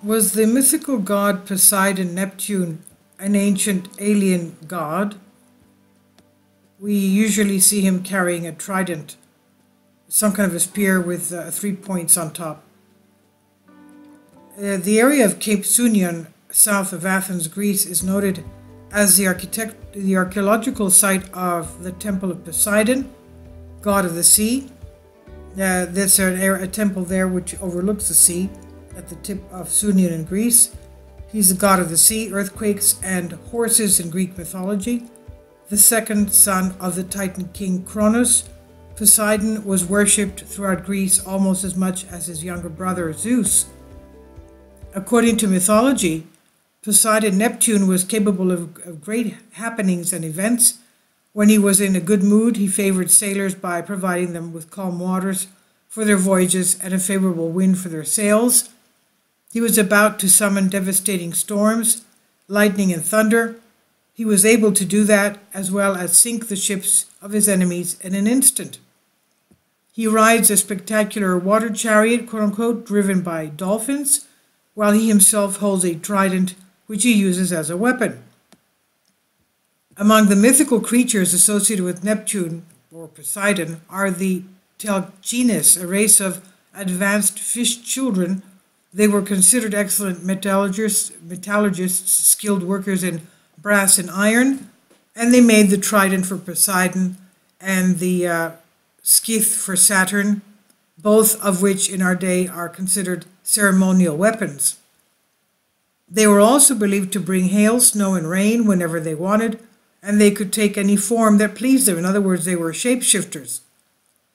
Was the mythical god Poseidon-Neptune an ancient alien god? We usually see him carrying a trident, some kind of a spear with 3 points on top. The area of Cape Sunion, south of Athens, Greece, is noted as the archaeological site of the Temple of Poseidon, god of the sea. There's a temple there which overlooks the sea at the tip of Sunion in Greece. He's the god of the sea, earthquakes, and horses in Greek mythology. The second son of the Titan king Kronos, Poseidon was worshipped throughout Greece almost as much as his younger brother Zeus. According to mythology, Poseidon-Neptune was capable of great happenings and events. When he was in a good mood, he favored sailors by providing them with calm waters for their voyages and a favorable wind for their sails. He was about to summon devastating storms, lightning and thunder. He was able to do that as well as sink the ships of his enemies in an instant. He rides a spectacular water chariot, quote-unquote, driven by dolphins, while he himself holds a trident which he uses as a weapon. Among the mythical creatures associated with Neptune, or Poseidon, are the Telgenes, a race of advanced fish children. They were considered excellent metallurgists, skilled workers in brass and iron, and they made the trident for Poseidon and the scythe for Saturn, both of which in our day are considered ceremonial weapons. They were also believed to bring hail, snow, and rain whenever they wanted, and they could take any form that pleased them. In other words, they were shapeshifters.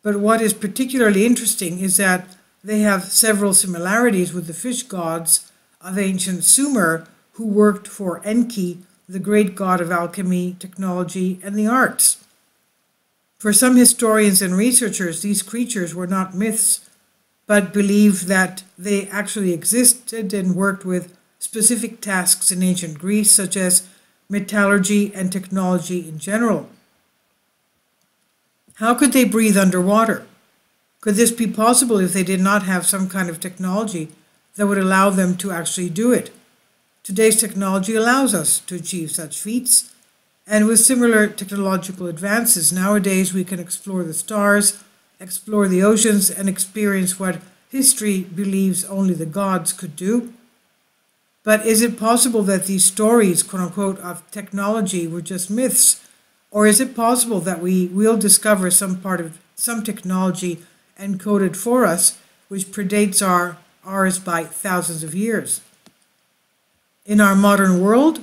But what is particularly interesting is that they have several similarities with the fish gods of ancient Sumer, who worked for Enki, the great god of alchemy, technology, and the arts. For some historians and researchers, these creatures were not myths, but believe that they actually existed and worked with specific tasks in ancient Greece, such as metallurgy and technology in general. How could they breathe underwater? Could this be possible if they did not have some kind of technology that would allow them to actually do it? Today's technology allows us to achieve such feats, and with similar technological advances, nowadays we can explore the stars, explore the oceans, and experience what history believes only the gods could do. But is it possible that these stories, quote-unquote, of technology were just myths? Or is it possible that we will discover some part of some technology encoded for us, which predates ours by thousands of years? In our modern world,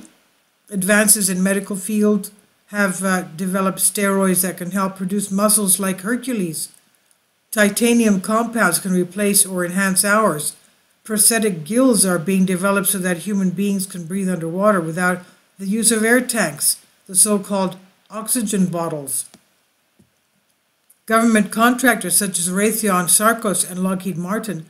advances in medical field have developed steroids that can help produce muscles like Hercules. Titanium compounds can replace or enhance ours. Prosthetic gills are being developed so that human beings can breathe underwater without the use of air tanks, the so-called oxygen bottles. Government contractors such as Raytheon, Sarcos, and Lockheed Martin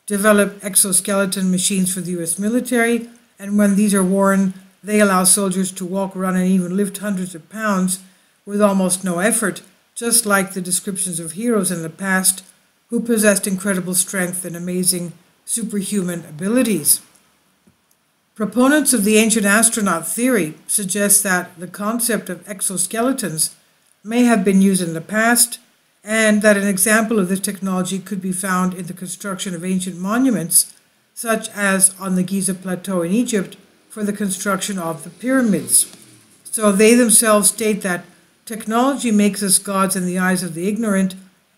develop exoskeleton machines for the U.S. military, and when these are worn, they allow soldiers to walk, run, and even lift hundreds of pounds with almost no effort, just like the descriptions of heroes in the past who possessed incredible strength and amazing superhuman abilities. Proponents of the ancient astronaut theory suggest that the concept of exoskeletons may have been used in the past, and that an example of this technology could be found in the construction of ancient monuments, such as on the Giza Plateau in Egypt for the construction of the pyramids. So they themselves state that technology makes us gods in the eyes of the ignorant,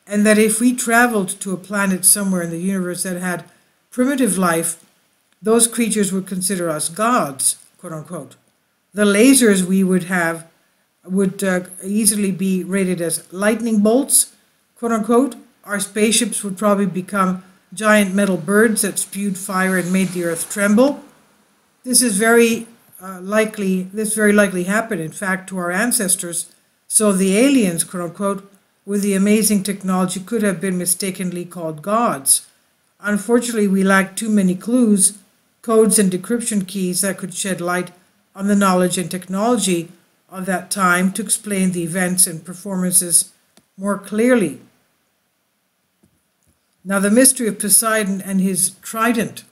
and that if we traveled to a planet somewhere in the universe that had primitive life, those creatures would consider us gods, quote-unquote. The lasers we would have would easily be rated as lightning bolts, quote-unquote. Our spaceships would probably become giant metal birds that spewed fire and made the earth tremble. This very likely happened, in fact, to our ancestors, so the aliens, quote-unquote, with the amazing technology could have been mistakenly called gods. Unfortunately, we lack too many clues, codes, and decryption keys that could shed light on the knowledge and technology of that time to explain the events and performances more clearly. Now, the mystery of Poseidon and his trident.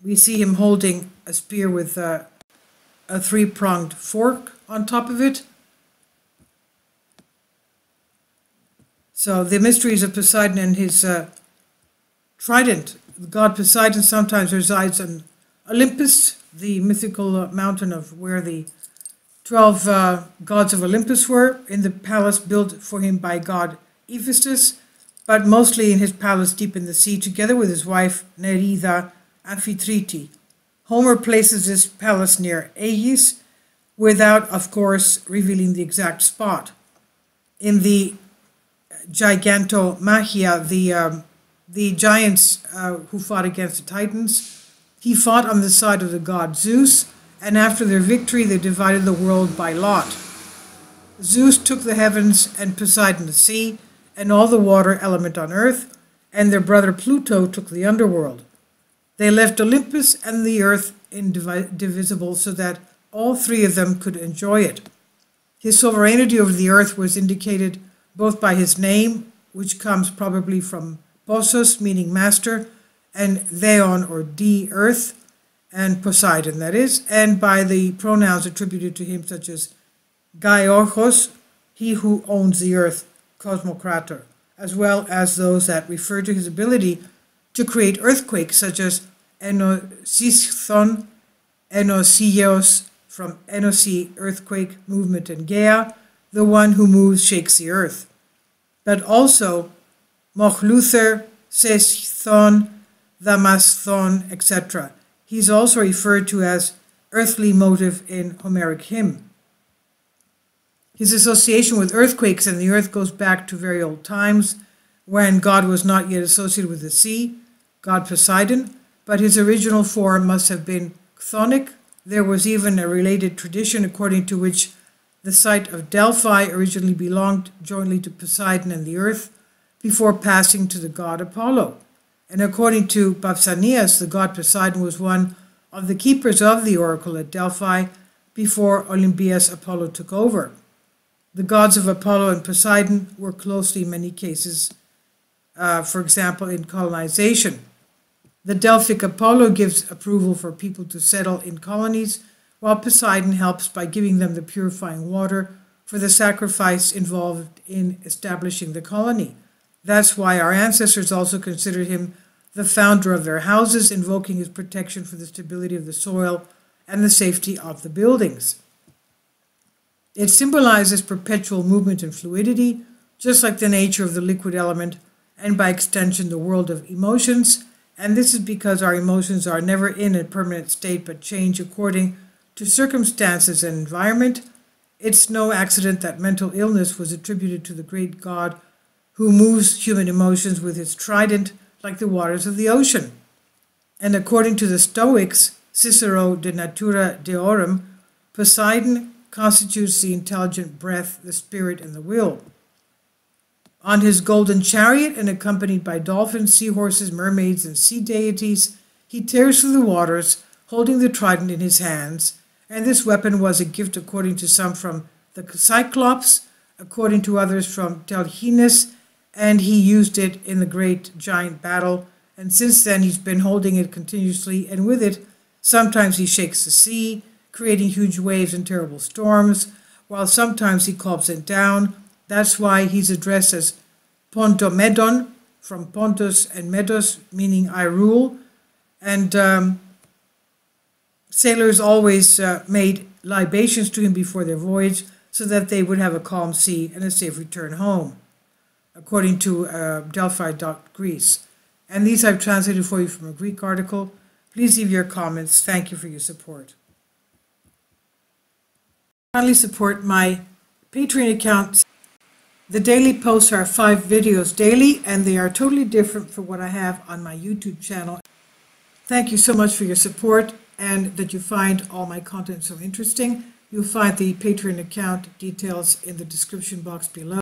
We see him holding a spear with a three-pronged fork on top of it. So the mysteries of Poseidon and his trident. The god Poseidon sometimes resides on Olympus, the mythical mountain of where the 12 gods of Olympus were, in the palace built for him by god Hephaestus, but mostly in his palace deep in the sea, together with his wife Nereida Amphitrite. Homer places this palace near Aegis, without, of course, revealing the exact spot. In the Gigantomachia, the giants who fought against the Titans, he fought on the side of the god Zeus, and after their victory they divided the world by lot. Zeus took the heavens and Poseidon the sea, and all the water element on earth, and their brother Pluto took the underworld. They left Olympus and the earth indivisible so that all three of them could enjoy it. His sovereignty over the earth was indicated both by his name, which comes probably from Posos, meaning master, and Theon, or D, earth, and Poseidon, that is, and by the pronouns attributed to him, such as Gaiorchos, he who owns the earth, Cosmocrator, as well as those that refer to his ability to create earthquakes, such as Enosisthon, Enosios, from Enosi, earthquake, movement, and Gaia, the one who moves, shakes the earth. But also Mochluther, Sesthon, Damasthon, etc. He's also referred to as earthly motive in Homeric hymn. His association with earthquakes and the earth goes back to very old times, when God was not yet associated with the sea, god Poseidon, but his original form must have been chthonic. There was even a related tradition according to which the site of Delphi originally belonged jointly to Poseidon and the earth, before passing to the god Apollo. And according to Pausanias, the god Poseidon was one of the keepers of the oracle at Delphi before Olympias Apollo took over. The gods of Apollo and Poseidon were closely in many cases, for example, in colonization. The Delphic Apollo gives approval for people to settle in colonies, while Poseidon helps by giving them the purifying water for the sacrifice involved in establishing the colony. That's why our ancestors also considered him the founder of their houses, invoking his protection for the stability of the soil and the safety of the buildings. It symbolizes perpetual movement and fluidity, just like the nature of the liquid element, and by extension the world of emotions, and this is because our emotions are never in a permanent state but change according to circumstances and environment. It's no accident that mental illness was attributed to the great god who moves human emotions with his trident like the waters of the ocean. And according to the Stoics, Cicero de Natura Deorum, Poseidon constitutes the intelligent breath, the spirit, and the will. On his golden chariot, and accompanied by dolphins, seahorses, mermaids, and sea deities, he tears through the waters, holding the trident in his hands, and this weapon was a gift according to some from the Cyclops, according to others from Telchines, and he used it in the great giant battle, and since then he's been holding it continuously, and with it sometimes he shakes the sea, creating huge waves and terrible storms, while sometimes he calms it down. That's why he's addressed as Pontomedon, from Pontus and Medos, meaning I rule, and sailors always made libations to him before their voyage so that they would have a calm sea and a safe return home, according to Delphi.Greece. And these I've translated for you from a Greek article. Please leave your comments. Thank you for your support. Kindly support my Patreon account. The daily posts are 5 videos daily, and they are totally different from what I have on my YouTube channel. Thank you so much for your support and that you find all my content so interesting. You'll find the Patreon account details in the description box below.